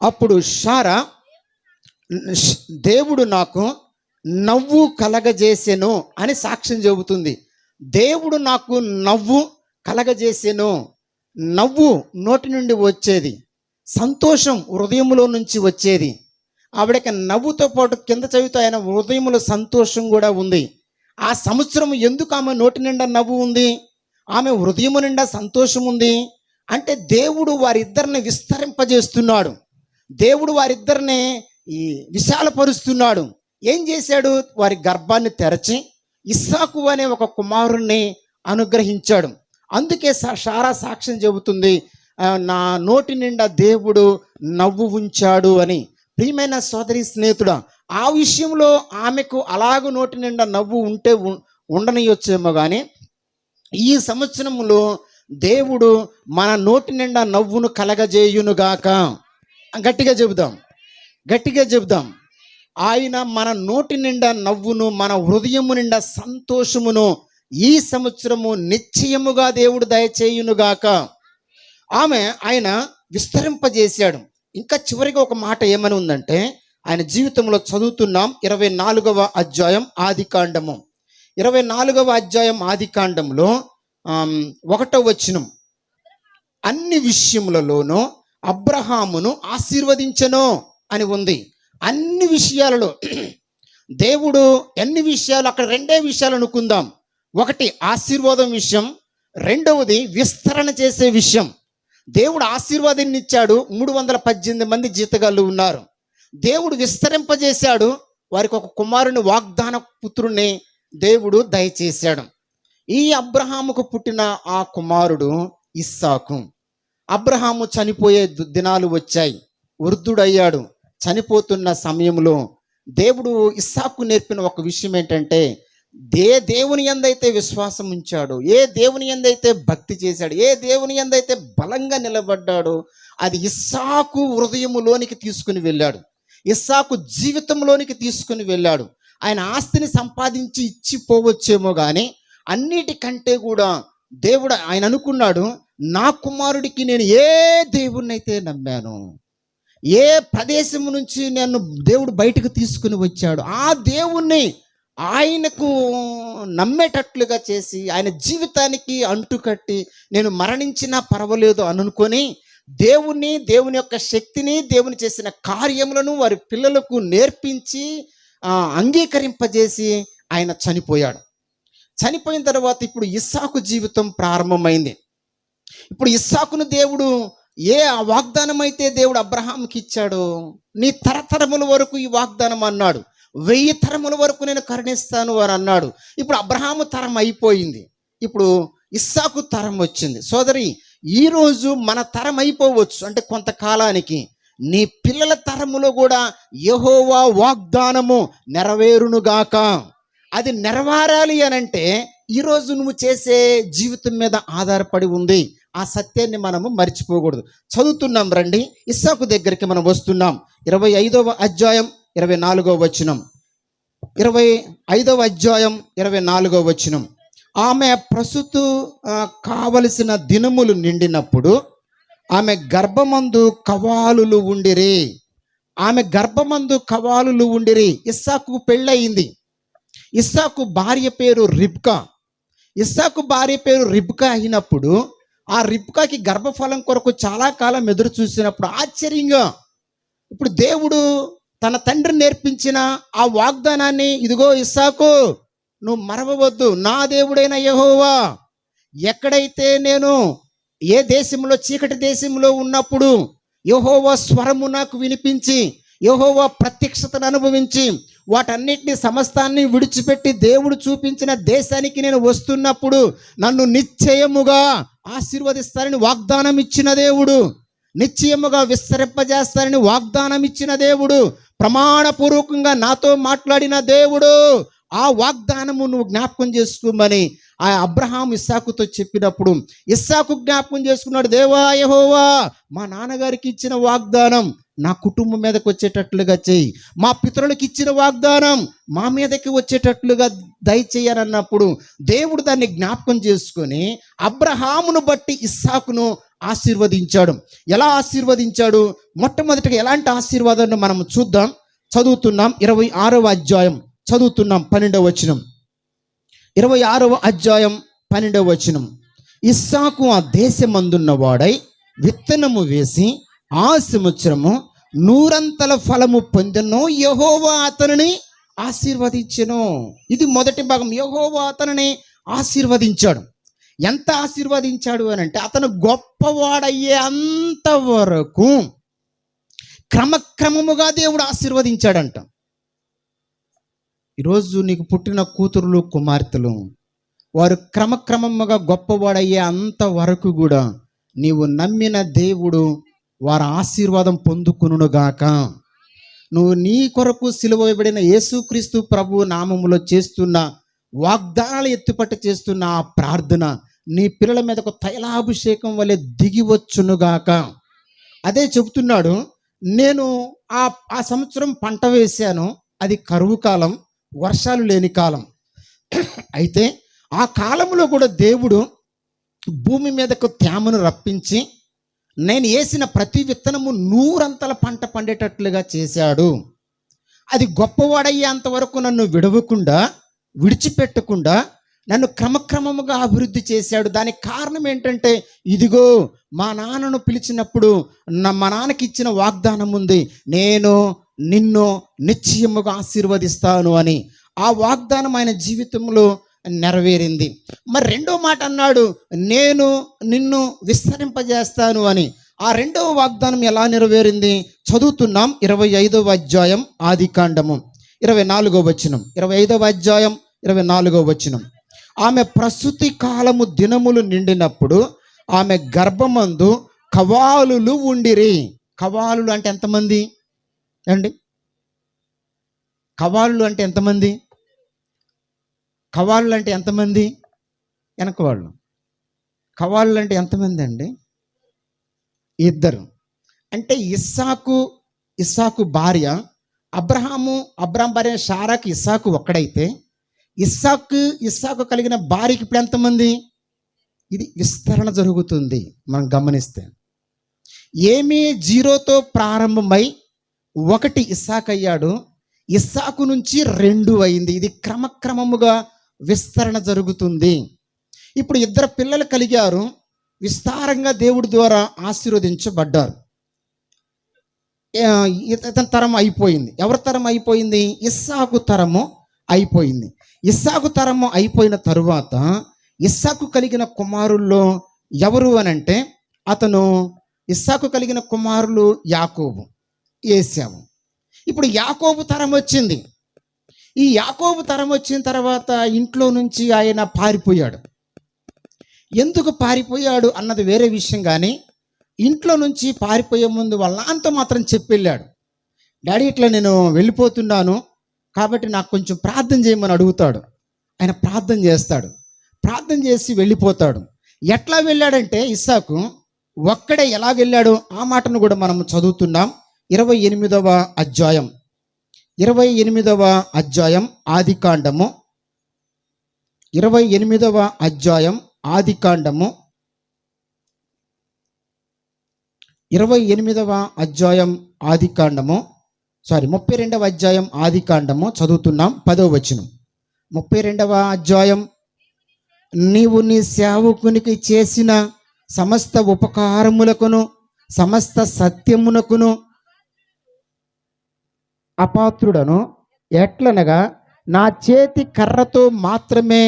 అప్పుడు శారా, దేవుడు నాకు నవ్వు కలగజేసెను అని సాక్ష్యం చెబుతుంది. దేవుడు నాకు నవ్వు కలగజేసెను. నవ్వు నోటి నుండి వచ్చేది, సంతోషం హృదయంలో నుంచి వచ్చేది. ఆవిడకి నవ్వుతో పాటు కింద చదివితే ఆయన హృదయంలో సంతోషం కూడా ఉంది. ఆ సంవత్సరం ఎందుకు ఆమె నోటి నిండా నవ్వు ఉంది, ఆమె హృదయం నిండా సంతోషం ఉంది అంటే, దేవుడు వారిద్దరిని విస్తరింపజేస్తున్నాడు. దేవుడు వారిద్దరిని విశాలపరుస్తున్నాడు. ఏం చేశాడు? వారి గర్భాన్ని తెరచి ఇస్సాకు అనే ఒక కుమారుణ్ణి అనుగ్రహించాడు. అందుకే శారా సాక్ష్యం చెబుతుంది, నా నోటి నిండా దేవుడు నవ్వు ఉంచాడు అని. ప్రియమైన సోదరి స్నేహితుడా, ఆ విషయంలో ఆమెకు అలాగూ నోటి నిండా నవ్వు ఉంటే ఉండనియొచ్చేమో కానీ, ఈ సంవత్సరంలో దేవుడు మన నోటి నిండా నవ్వును కలగజేయునుగాక. గట్టిగా చెబుదాం, గట్టిగా చెబుదాం. ఆయన మన నోటి నిండా నవ్వును, మన హృదయము నిండా సంతోషమును ఈ సంవత్సరము నిశ్చయముగా దేవుడు దయచేయునుగాక. ఆయన విస్తరింపజేశాడు. ఇంకా చివరిగా ఒక మాట ఏమని ఉందంటే, ఆయన జీవితంలో చదువుతున్నాం. 24వ అధ్యాయం ఆదికాండము. 24వ అధ్యాయం ఆదికాండంలో 1వ వచనం. అన్ని విషయములలోనూ అబ్రహామును ఆశీర్వదించెను అని ఉంది. అన్ని విషయాలలో దేవుడు ఎన్ని విషయాలు, అక్కడ రెండే విషయాలు అనుకుందాం. ఒకటి ఆశీర్వాదం విషయం, రెండవది విస్తరణ చేసే విషయం. దేవుడు ఆశీర్వాదాన్ని ఇచ్చాడు. 318 మంది జీతగాళ్ళు ఉన్నారు. దేవుడు విస్తరింపజేశాడు. వారికి ఒక కుమారుని, వాగ్దాన పుత్రుణ్ణి దేవుడు దయచేశాడు. ఈ అబ్రహాముకు పుట్టిన ఆ కుమారుడు ఇస్సాకు. అబ్రహాము చనిపోయే దినాలు వచ్చాయి, వృద్ధుడయ్యాడు. చనిపోతున్న సమయంలో దేవుడు ఇస్సాకు నేర్పిన ఒక విషయం ఏంటంటే, దేవుని యందైతే విశ్వాసం ఉంచాడో, ఏ దేవుని యందైతే భక్తి చేశాడు, ఏ దేవుని యందైతే బలంగా నిలబడ్డాడో, అది ఇస్సాకు హృదయములోనికి తీసుకుని వెళ్ళాడు, ఇస్సాకు జీవితంలోనికి తీసుకుని వెళ్ళాడు. ఆయన ఆస్తిని సంపాదించి ఇచ్చిపోవచ్చేమో కానీ అన్నిటికంటే కూడా దేవుడు ఆయన అనుకున్నాడు, నా కుమారుడికి నేను ఏ దేవుణ్ణైతే నమ్మాను, ఏ ప్రదేశం నుంచి నన్ను దేవుడు బయటకు తీసుకుని వచ్చాడు, ఆ దేవుణ్ణి ఆయనకు నమ్మేటట్లుగా చేసి ఆయన జీవితానికి అంటుకట్టి నేను మరణించినా పర్వాలేదు అనుకొని దేవుని యొక్క శక్తిని, దేవుని చేసిన కార్యములను వారి పిల్లలకు నేర్పించి అంగీకరింపజేసి ఆయన చనిపోయాడు. చనిపోయిన తర్వాత ఇప్పుడు ఇస్సాకు జీవితం ప్రారంభమైంది. ఇప్పుడు ఇస్సాకును దేవుడు ఏ వాగ్దానం అయితే దేవుడు అబ్రహాంకి ఇచ్చాడో, నీ తరతరముల వరకు ఈ వాగ్దానం అన్నాడు, 1000 తరముల వరకు నేను కరుణిస్తాను అని అన్నాడు. ఇప్పుడు అబ్రహాము తరం అయిపోయింది, ఇప్పుడు ఇస్సాకు తరం వచ్చింది. సోదరి, ఈరోజు మన తరం అయిపోవచ్చు, అంటే కొంతకాలానికి నీ పిల్లల తరములో కూడా యెహోవా వాగ్దానము నెరవేరునుగాక. అది నెరవేరాలి అనంటే ఈరోజు నువ్వు చేసే జీవితం మీద ఆధారపడి ఉంది. ఆ సత్యాన్ని మనము మర్చిపోకూడదు. చదువుతున్నాం రండి, ఇస్సాకు దగ్గరికి మనం వస్తున్నాం. 25వ అధ్యాయం 24వ వచనం. 25వ అధ్యాయం 24వ వచనం. ఆమె ప్రసూతి కావలసిన దినములు నిండినప్పుడు ఆమె గర్భమందు కవాలులు ఉండిరి. ఆమె గర్భమందు కవాలులు ఉండిరి. ఇస్సాకు పెళ్ళయింది. ఇస్సాకు భార్య పేరు రిబ్కా. ఇస్సాకు భార్య పేరు రిబ్కా అయినప్పుడు ఆ రిబ్కాకి గర్భఫలం కొరకు చాలా కాలం ఎదురు చూసినప్పుడు ఆశ్చర్యంగా ఇప్పుడు దేవుడు తన తండ్రి నేర్పించిన ఆ వాగ్దానాన్ని, ఇదిగో ఇస్సాకు నువ్వు మరవవద్దు, నా దేవుడైన యెహోవా ఎక్కడైతే నేను ఏ దేశంలో చీకటి దేశంలో ఉన్నప్పుడు యెహోవా స్వరము నాకు వినిపించి, యెహోవా ప్రత్యక్షతను అనుభవించి వాటన్నిటిని సమస్తాన్ని విడిచిపెట్టి దేవుడు చూపించిన దేశానికి నేను వస్తున్నప్పుడు నన్ను నిశ్చయముగా ఆశీర్వదిస్తారని వాగ్దానం ఇచ్చిన దేవుడు, నిశ్చయముగా విస్తరింపజేస్తారని వాగ్దానం ఇచ్చిన దేవుడు, ప్రమాణపూర్వకంగా నాతో మాట్లాడిన దేవుడు, ఆ వాగ్దానము నువ్వు జ్ఞాపకం చేసుకోమని ఆ అబ్రహాం ఇస్సాకుతో చెప్పినప్పుడు ఇస్సాకు జ్ఞాపకం చేసుకున్నాడు, దేవా యెహోవా మా నాన్నగారికి ఇచ్చిన వాగ్దానం నా కుటుంబం మీదకి వచ్చేటట్లుగా చెయ్యి, మా పితరులకు ఇచ్చిన వాగ్దానం మా మీదకి వచ్చేటట్లుగా దయచేయని అన్నప్పుడు దేవుడు దాన్ని జ్ఞాపకం చేసుకొని అబ్రహామును బట్టి ఇస్సాకును ఆశీర్వదించాడు. ఎలా ఆశీర్వదించాడు? మొట్టమొదటిగా ఎలాంటి ఆశీర్వాదాన్ని మనం చూద్దాం. చదువుతున్నాం 26వ అధ్యాయం, చదువుతున్నాం 12వ వచనం. 26వ అధ్యాయం 12వ వచనం. ఇస్సాకు ఆ దేశమందున్న వాడై విత్తనము వేసి ఆ సంవత్సరము 100 ఫలము పొందెను, యెహోవా అతనిని ఆశీర్వదించెను. ఇది మొదటి భాగం. యెహోవా అతనిని ఆశీర్వదించాడు. ఎంత ఆశీర్వదించాడు అని అంటే అతను గొప్పవాడయ్యే అంతవరకు క్రమక్రమముగా దేవుడు ఆశీర్వదించాడంట. ఈరోజు నీకు పుట్టిన కూతురులు కుమార్తెలు వారు క్రమక్రమముగా గొప్పవాడయ్యే అంతవరకు కూడా నీవు నమ్మిన దేవుడు వారి ఆశీర్వాదం పొందుకునుగాక. నువ్వు నీ కొరకు సిలువ వేయబడిన యేసుక్రీస్తు ప్రభు నామములో చేస్తున్న వాగ్దానాలు ఎత్తుపట్టి చేస్తున్న ఆ ప్రార్థన నీ పిల్లల మీద ఒక తైలాభిషేకం వలె దిగివచ్చునుగాక. అదే చెబుతున్నాడు. నేను ఆ సంవత్సరం పంట వేశాను, అది కరువు కాలం, వర్షాలు లేని కాలం. అయితే ఆ కాలంలో కూడా దేవుడు భూమి మీదకు తేమను రప్పించి నేను వేసిన ప్రతి విత్తనము 100 పంట పండేటట్లుగా చేశాడు. అది గొప్పవాడయ్యేంత వరకు నన్ను విడిచిపెట్టకుండా నన్ను క్రమక్రమముగా అభివృద్ధి చేశాడు. దానికి కారణం ఏంటంటే ఇదిగో మా నాన్నను పిలిచినప్పుడు మా నాన్నకి ఇచ్చిన వాగ్దానం ఉంది, నేను నిన్ను నిశ్చయముగా ఆశీర్వదిస్తాను అని. ఆ వాగ్దానం ఆయన జీవితంలో నెరవేరింది. మరి రెండో మాట అన్నాడు, నేను నిన్ను విస్తరింపజేస్తాను అని. ఆ రెండవ వాగ్దానం ఎలా నెరవేరింది? చదువుతున్నాం 25వ అధ్యాయం ఆదికాండము 24వ వచనం. 25వ అధ్యాయం 24వ వచనం. ఆమె ప్రసూతి కాలము దినములు నిండినప్పుడు ఆమె గర్భమందు కవాలులు ఉండిరి. కవాలులు అంటే ఎంతమంది అండి? కవాలులు అంటే ఎంతమంది? కవాళ్ళు అంటే ఎంతమంది? వెనక వాళ్ళు. కవాళ్ళు అంటే ఎంతమంది అండి? ఇద్దరు. అంటే ఇస్సాకు భార్య, అబ్రాహాం భార్య షారాకి ఇస్సాకు ఒక్కడైతే, ఇస్సాకు కలిగిన భార్యకి ఇప్పుడు ఎంతమంది? ఇది విస్తరణ జరుగుతుంది మనం గమనిస్తే. ఏమీ జీరోతో ప్రారంభమై ఒకటి ఇస్సాకు అయ్యాడు, ఇస్సాకు నుంచి 2 అయింది. ఇది క్రమక్రమముగా విస్తరణ జరుగుతుంది. ఇప్పుడు 2 పిల్లలు కలిగారు, విస్తారంగా దేవుడి ద్వారా ఆశీర్వదించబడ్డారు. ఇతని తరం అయిపోయింది. ఎవరి తరం అయిపోయింది? ఇస్సాకు తరము అయిపోయింది. ఇస్సాకు తరము అయిపోయిన తరువాత ఇస్సాకు కలిగిన కుమారుల్లో ఎవరు అనంటే, ఇస్సాకు కలిగిన కుమారులు యాకోబు, ఏశావు. ఇప్పుడు యాకోబు తరం వచ్చింది. ఈ యాకోబు తరం వచ్చిన తర్వాత ఇంట్లో నుంచి ఆయన పారిపోయాడు. ఎందుకు పారిపోయాడు అన్నది వేరే విషయం, కానీ ఇంట్లో నుంచి పారిపోయే ముందు వాళ్ళ నాన్నతో మాత్రం చెప్పెళ్ళాడు. డాడీ ఇట్లా నేను వెళ్ళిపోతున్నాను, కాబట్టి నాకు కొంచెం ప్రార్థన చేయమని అడుగుతాడు. ఆయన ప్రార్థన చేస్తాడు, ప్రార్థన చేసి వెళ్ళిపోతాడు. ఎట్లా వెళ్ళాడంటే ఇస్సాకు ఒక్కడే ఎలాగ వెళ్ళాడు ఆ మాటను కూడా మనం చదువుతున్నాం. 28వ అధ్యాయం ఆదికాండము, 28వ అధ్యాయం ఆదికాండము, 32వ అధ్యాయం ఆదికాండము, 32వ అధ్యాయం ఆదికాండము చదువుతున్నాం. 10వ వచనం. 32వ అధ్యాయం. నీవు నీ సేవకునికి చేసిన సమస్త ఉపకారములకును సమస్త సత్యమునకును అపాత్రుడను, ఎట్లనగా నా చేతి కర్రతో మాత్రమే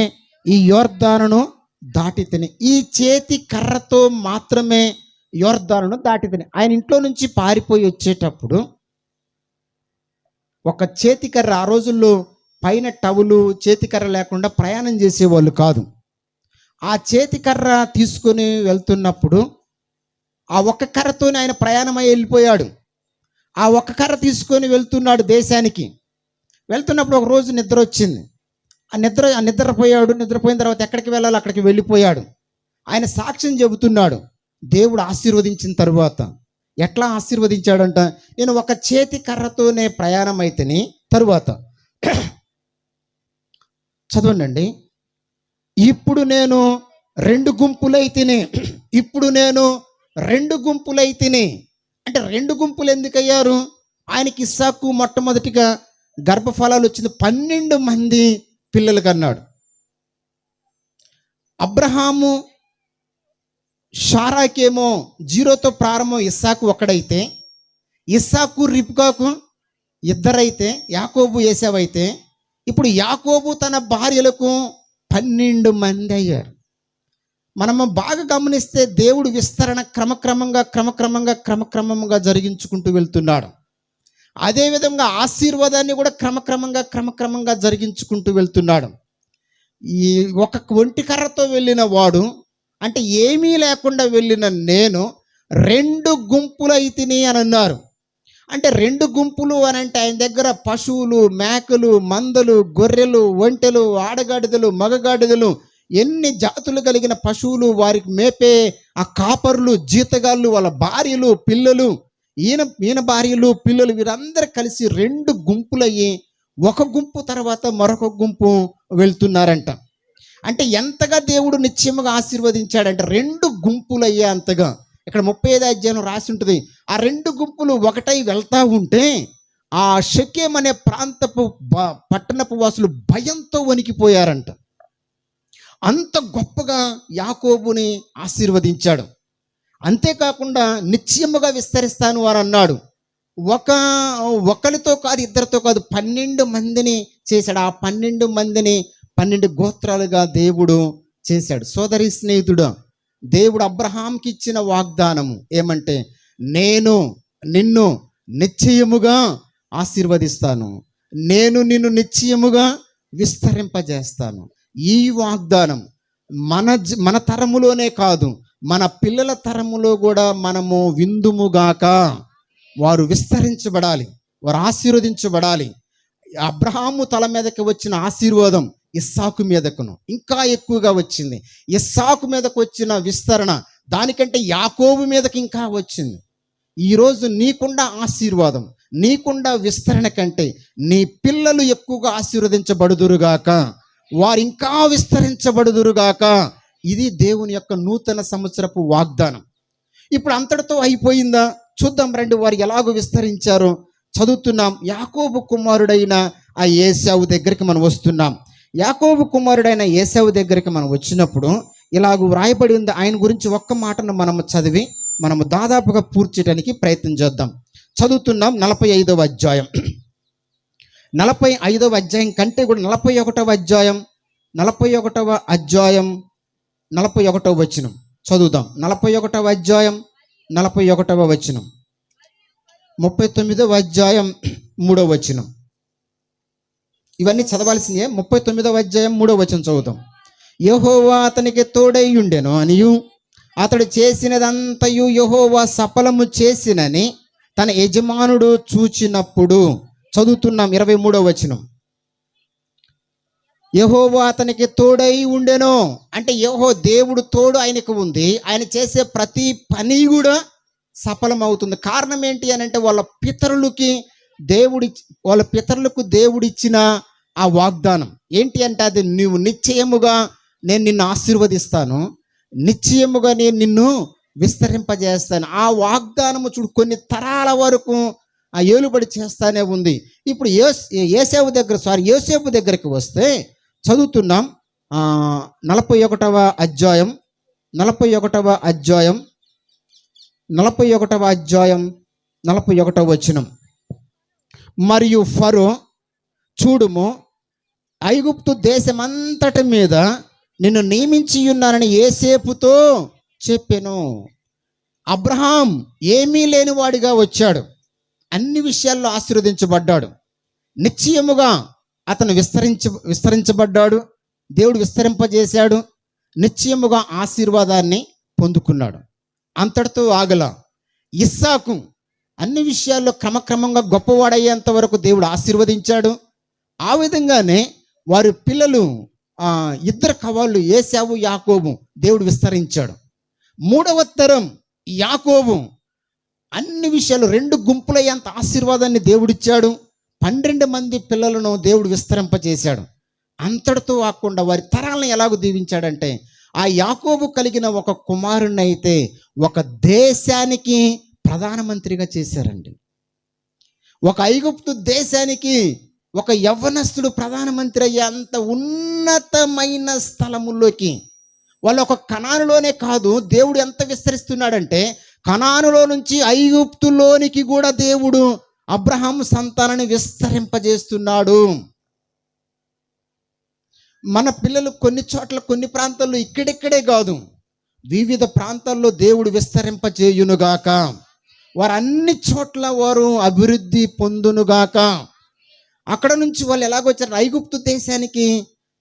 ఈ యోర్దానును దాటి తిని. ఈ చేతి కర్రతో మాత్రమే యోర్దానును దాటి తిని. ఆయన ఇంట్లో నుంచి పారిపోయి వచ్చేటప్పుడు ఒక చేతికర్ర, ఆ రోజుల్లో పైన టవులు చేతికర్ర లేకుండా ప్రయాణం చేసేవాళ్ళు కాదు. ఆ చేతికర్ర తీసుకొని వెళ్తున్నప్పుడు ఆ ఒక్క కర్రతోనే ఆయన ప్రయాణమై వెళ్ళిపోయాడు. ఆ ఒక్క కర్ర తీసుకొని వెళ్తున్నాడు దేశానికి. వెళ్తున్నప్పుడు ఒక రోజు నిద్ర వచ్చింది. నిద్రపోయిన తర్వాత ఎక్కడికి వెళ్ళాలో అక్కడికి వెళ్ళిపోయాడు. ఆయన సాక్ష్యం చెబుతున్నాడు. దేవుడు ఆశీర్వదించిన తరువాత ఎట్లా ఆశీర్వదించాడంట, నేను ఒక చేతి కర్రతోనే ప్రయాణం అయితేని తరువాత చదవండి. ఇప్పుడు నేను 2 గుంపులైతేనే, అంటే 2 గుంపులు ఎందుకయ్యారు? ఆయనకి ఇస్సాకు మొట్టమొదటిగా గర్భఫలాలు వచ్చింది, 12 మంది పిల్లలు కన్నాడు. అబ్రహాము షారాకేమో 0తో ప్రారంభం ఇస్సాకు ఒక్కడైతే, ఇస్సాకు రిబ్కాకు 2 అయితే, యాకోబు ఏశావు అయితే, ఇప్పుడు యాకోబు తన భార్యలకు 12 మంది అయ్యారు. మనము బాగా గమనిస్తే దేవుడు విస్తరణ క్రమక్రమంగా జరిగించుకుంటూ వెళ్తున్నాడు. అదేవిధంగా ఆశీర్వాదాన్ని కూడా క్రమక్రమంగా జరిగించుకుంటూ వెళ్తున్నాడు. ఈ ఒక ఒంటి కర్రతో వెళ్ళిన వాడు, అంటే ఏమీ లేకుండా వెళ్ళిన నేను 2 గుంపులు అయితిని అని అన్నారు. అంటే 2 గుంపులు అని అంటే ఆయన దగ్గర పశువులు, మేకలు, మందలు, గొర్రెలు, ఒంటెలు, ఆడగాడిదలు, మగగాడిదలు, ఎన్ని జాతులు కలిగిన పశువులు, వారికి మేపే ఆ కాపరులు, జీతగాళ్ళు, వాళ్ళ భార్యలు, పిల్లలు, ఈయన భార్యలు, పిల్లలు, వీరందరూ కలిసి 2 గుంపులయ్యి ఒక గుంపు తర్వాత మరొక గుంపు వెళ్తున్నారంట. అంటే ఎంతగా దేవుడు నిశ్చయముగా ఆశీర్వదించాడంటే 2 గుంపులయ్యే అంతగా. ఇక్కడ 35వ అధ్యాయం రాసి ఉంటుంది. ఆ 2 గుంపులు ఒకటై వెళ్తా ఉంటే ఆ షెకెం అనే ప్రాంతపు పట్టణపు వాసులు భయంతో వణికిపోయారంట. అంత గొప్పగా యాకోబుని ఆశీర్వదించాడు. అంతేకాకుండా నిశ్చయముగా విస్తరిస్తాను వారు అన్నాడు. ఒకరితో కాదు, 2తో కాదు, 12 మందిని చేశాడు. ఆ 12 మందిని 12 గోత్రాలుగా దేవుడు చేశాడు. సోదరి స్నేహితుడు, దేవుడు అబ్రహాంకి ఇచ్చిన వాగ్దానము ఏమంటే, నేను నిన్ను నిశ్చయముగా ఆశీర్వదిస్తాను, నేను నిన్ను నిశ్చయముగా విస్తరింపజేస్తాను. ఈ వాగ్దానం మన తరములోనే కాదు, మన పిల్లల తరములో కూడా మనము విందుముగాక. వారు విస్తరించబడాలి, వారు ఆశీర్వదించబడాలి. అబ్రహాము తల మీదకి వచ్చిన ఆశీర్వాదం ఇస్సాకు మీదకును ఇంకా ఎక్కువగా వచ్చింది. ఇస్సాకు మీదకు వచ్చిన విస్తరణ దానికంటే యాకోబు మీదకి ఇంకా వచ్చింది. ఈరోజు నీకుండా ఆశీర్వాదం, నీకుండా విస్తరణ కంటే నీ పిల్లలు ఎక్కువగా ఆశీర్వదించబడుదురుగాక, వారు ఇంకా విస్తరించబడుదురుగాక. ఇది దేవుని యొక్క నూతన సంవత్సరపు వాగ్దానం. ఇప్పుడు అంతటితో అయిపోయిందా? చూద్దాం రండి, వారు ఎలాగో విస్తరించారో చదువుతున్నాం. యాకోబు కుమారుడైన ఆ ఏశావు దగ్గరికి మనం వస్తున్నాం. యాకోబు కుమారుడైన ఏశావు దగ్గరికి మనం వచ్చినప్పుడు ఇలాగ వ్రాయబడి ఉంది. ఆయన గురించి ఒక్క మాటను మనము చదివి మనము దాదాపుగా పూర్తి చేయడానికి ప్రయత్నం చేద్దాం. చదువుతున్నాం 45వ అధ్యాయం. 45వ అధ్యాయం కంటే కూడా 41వ అధ్యాయం 41వ వచనం చదువుదాం. 41వ అధ్యాయం 41వ వచనం, 39వ అధ్యాయం 3వ వచనం. ఇవన్నీ చదవాల్సిందే. 39వ అధ్యాయం 3వ వచనం చదువుతాం. యెహోవా అతనికి తోడై ఉండెను అనియు అతడు చేసినదంతయు యెహోవా సఫలము చేసినని తన యజమానుడు చూచినప్పుడు. చదువుతున్నాం 23వ వచనం. యెహోవా అతనికి తోడై ఉండెను అంటే దేవుడు తోడు ఆయనకు ఉంది. ఆయన చేసే ప్రతి పని కూడా సఫలమవుతుంది. కారణం ఏంటి అని అంటే వాళ్ళ పితరులకు దేవుడిచ్చిన ఆ వాగ్దానం ఏంటి అంటే అది నువ్వు నిశ్చయముగా నేను నిన్ను ఆశీర్వదిస్తాను, నిశ్చయముగా నేను నిన్ను విస్తరింపజేస్తాను. ఆ వాగ్దానము చూడు కొన్ని తరాల వరకు ఆ ఏలుబడి చేస్తానే ఉంది. ఇప్పుడు యోసేపు దగ్గరికి వస్తే చదువుతున్నాం 41వ అధ్యాయం 41వ వచనం. మరియు ఫరో చూడుము, ఐగుప్తు దేశమంతటి మీద నిన్ను నియమించి ఉన్నానని యోసేపుతో చెప్పెను. అబ్రహాం ఏమీ లేనివాడిగా వచ్చాడు, అన్ని విషయాల్లో ఆశీర్వదించబడ్డాడు. నిశ్చయముగా అతను విస్తరించబడ్డాడు, దేవుడు విస్తరింపజేశాడు, నిశ్చయముగా ఆశీర్వాదాన్ని పొందుకున్నాడు. అంతటితో ఆగల. ఇస్సాకు అన్ని విషయాల్లో క్రమక్రమంగా గొప్పవాడయ్యేంత వరకు దేవుడు ఆశీర్వదించాడు. ఆ విధంగానే వారి పిల్లలు ఇద్దరు కవాళ్ళు ఏశావు యాకోబు దేవుడు విస్తరించాడు. 3వ తరం యాకోబు అన్ని విషయాలు 2 గుంపులయ్యేంత ఆశీర్వాదాన్ని దేవుడిచ్చాడు. 12 మంది పిల్లలను దేవుడు విస్తరింపజేశాడు. అంతటితో ఆకుండా వారి తరాలను ఎలాగో దీవించాడంటే ఆ యాకోబు కలిగిన ఒక కుమారుణ్ణి అయితే ఒక దేశానికి ప్రధానమంత్రిగా చేశారండి. ఒక ఐగుప్తు దేశానికి ఒక యవ్వనస్తుడు ప్రధానమంత్రి అయ్యే అంత ఉన్నతమైన స్థలముల్లోకి వాళ్ళు ఒక కనానులోనే కాదు, దేవుడు ఎంత విస్తరిస్తున్నాడంటే కనానులో నుంచి ఐగుప్తులోనికి కూడా దేవుడు అబ్రహాం సంతానాన్ని విస్తరింపజేస్తున్నాడు. మన పిల్లలు కొన్ని చోట్ల కొన్ని ప్రాంతాల్లో ఇక్కడిక్కడే కాదు వివిధ ప్రాంతాల్లో దేవుడు విస్తరింపజేయునుగాక, వారు అన్ని చోట్ల వారు అభివృద్ధి పొందునుగాక. అక్కడ నుంచి వాళ్ళు ఎలాగొచ్చారు? ఐగుప్తు దేశానికి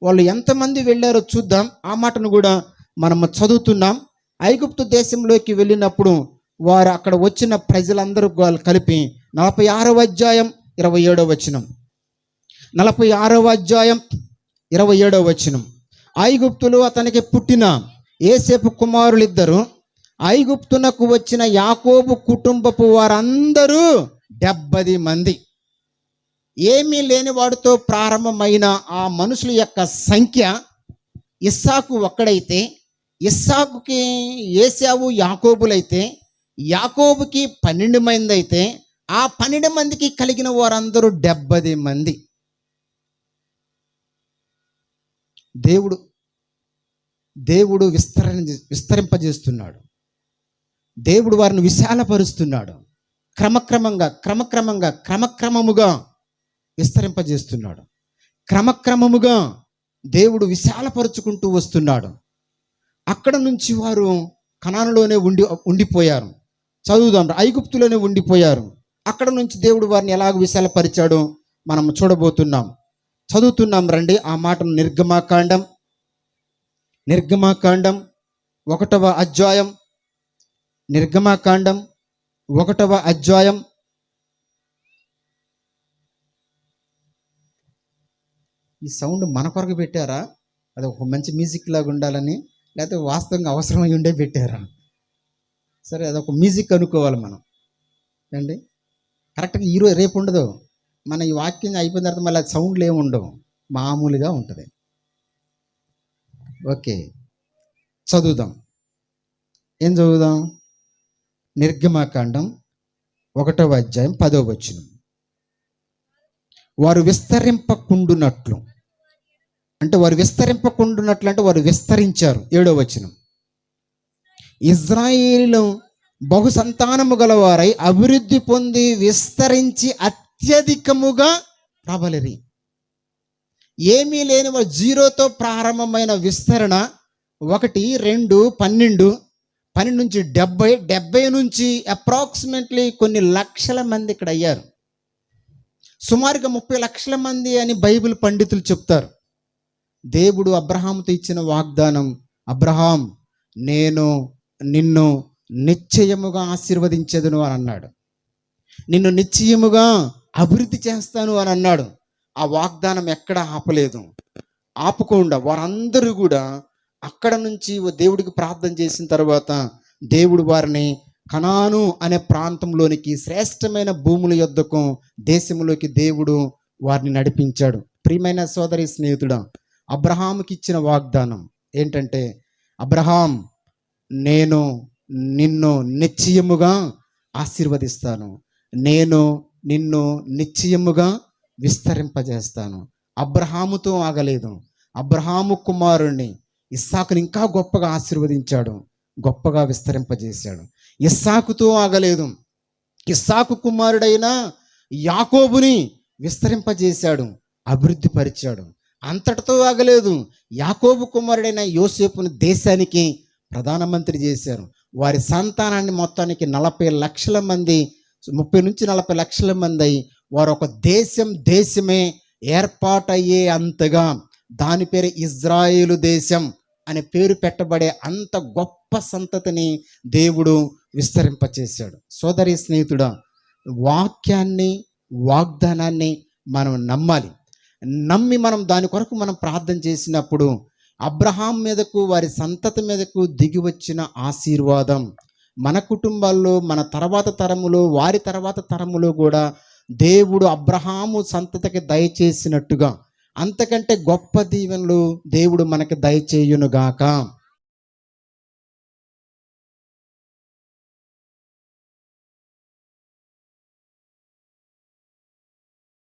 వాళ్ళు ఎంతమంది వెళ్ళారో చూద్దాం. ఆ మాటను కూడా మనము చదువుతున్నాం. ఐగుప్తు దేశంలోకి వెళ్ళినప్పుడు వారు అక్కడ వచ్చిన ప్రజలందరూ కలిపి 46వ అధ్యాయం 27వ వచనం. 46వ అధ్యాయం 27వ వచనం. ఐగుప్తులో అతనికి పుట్టిన యోసేపు కుమారులిద్దరు ఐగుప్తునకు వచ్చిన యాకోబు కుటుంబపు వారందరూ 70 మంది. ఏమీ లేని వాడితో ప్రారంభమైన ఆ మనుషుల యొక్క సంఖ్య ఇస్సాకు ఒక్కడైతే, ఇస్సాకుకి ఏశావు యాకోబులైతే, యాకోబుకి 12 మంది అయితే, ఆ 12 మందికి కలిగిన వారందరూ 70 మంది. దేవుడు విస్తరింపజేస్తున్నాడు. దేవుడు వారిని విశాలపరుస్తున్నాడు. క్రమక్రమముగా విస్తరింపజేస్తున్నాడు. క్రమక్రమముగా దేవుడు విశాలపరుచుకుంటూ వస్తున్నాడు. అక్కడ నుంచి వారు కనానులోనే ఉండిపోయారు. చదువుదాం. ఐగుప్తులోనే ఉండిపోయారు. అక్కడ నుంచి దేవుడు వారిని ఎలాగ విశాలపరిచాడో మనం చూడబోతున్నాం. చదువుతున్నాం రండి ఆ మాటను. నిర్గమాకాండం 1వ అధ్యాయం 1వ ఈ సౌండ్ మన కొరకు పెట్టారా, అది ఒక మంచి మ్యూజిక్ లాగా ఉండాలని, లేకపోతే వాస్తవంగా అవసరమై ఉండే పెట్టారా? సరే, అదొక మ్యూజిక్ అనుకోవాలి మనం అండి. కరెక్ట్గా ఈరోజు రేపు ఉండదు. మన ఈ వాక్యం అయిపోయిన తర్వాత మళ్ళీ సౌండ్లు ఏమి ఉండవు, మామూలుగా ఉంటుంది. ఓకే, చదువుదాం. ఏం చదువుదాం? నిర్గమకాండం 1వ అధ్యాయం 10వ వచనం. వారు విస్తరింపకుండునట్లు అంటే వారు విస్తరింపకుండునట్లు అంటే వారు విస్తరించారు. 7వ వచనం. ఇజ్రాయేలు బహు సంతానము గలవారై అభివృద్ధి పొంది విస్తరించి అత్యధికముగా ప్రబలిరి. ఏమీ లేని వారు జీరోతో ప్రారంభమైన విస్తరణ 1, 2, 12 నుంచి 70 నుంచి అప్రాక్సిమేట్లీ కొన్ని లక్షల మంది ఇక్కడ అయ్యారు. సుమారుగా 30 లక్షల మంది అని బైబిల్ పండితులు చెప్తారు. దేవుడు అబ్రహాముతో ఇచ్చిన వాగ్దానం, అబ్రహాం నేను నిన్ను నిశ్చయముగా ఆశీర్వదించెదను అని అన్నాడు. నిన్ను నిశ్చయముగా అభివృద్ధి చేస్తాను అని అన్నాడు. ఆ వాగ్దానం ఎక్కడ ఆపలేదు. ఆపకుండా వారందరూ కూడా అక్కడ నుంచి దేవుడికి ప్రార్థన చేసిన తర్వాత దేవుడు వారిని కనాను అనే ప్రాంతంలోనికి, శ్రేష్టమైన భూముల యొద్దకు, దేశంలోకి దేవుడు వారిని నడిపించాడు. ప్రియమైన సోదరి స్నేహితుడా, అబ్రహాముకి ఇచ్చిన వాగ్దానం ఏంటంటే, అబ్రహాం నేను నిన్ను నిశ్చయముగా ఆశీర్వదిస్తాను, నేను నిన్ను నిశ్చయముగా విస్తరింపజేస్తాను. అబ్రహాముతో ఆగలేదు. అబ్రహాము కుమారుణ్ణి ఇస్సాకుని ఇంకా గొప్పగా ఆశీర్వదించాడు, గొప్పగా విస్తరింపజేశాడు. ఇస్సాకుతో ఆగలేదు. ఇస్సాకు కుమారుడైన యాకోబుని విస్తరింపజేశాడు, అభివృద్ధి పరిచాడు. అంతటితో ఆగలేదు. యాకోబు కుమారుడైన యోసేపుని దేశానికి ప్రధానమంత్రి చేశారు. వారి సంతానాన్ని మొత్తానికి 40 లక్షల మంది, 30 నుంచి 40 లక్షల మంది అయి వారు ఒక దేశమే ఏర్పాటయ్యే అంతగా, దాని పేరు ఇజ్రాయేలు దేశం అనే పేరు పెట్టబడే అంత గొప్ప సంతతిని దేవుడు విస్తరింపచేశాడు. సోదరి స్నేహితుడా, వాక్యాన్ని, వాగ్దానాన్ని మనం నమ్మాలి. నమ్మి మనం దాని కొరకు మనం ప్రార్థన చేసినప్పుడు అబ్రహాం మీదకు, వారి సంతతి మీదకు దిగి వచ్చిన ఆశీర్వాదం మన కుటుంబాల్లో, మన తర్వాత తరములో, వారి తర్వాత తరములో కూడా దేవుడు అబ్రహాము సంతతికి దయచేసినట్టుగా అంతకంటే గొప్ప దీవెనలు దేవుడు మనకి దయచేయునుగాక.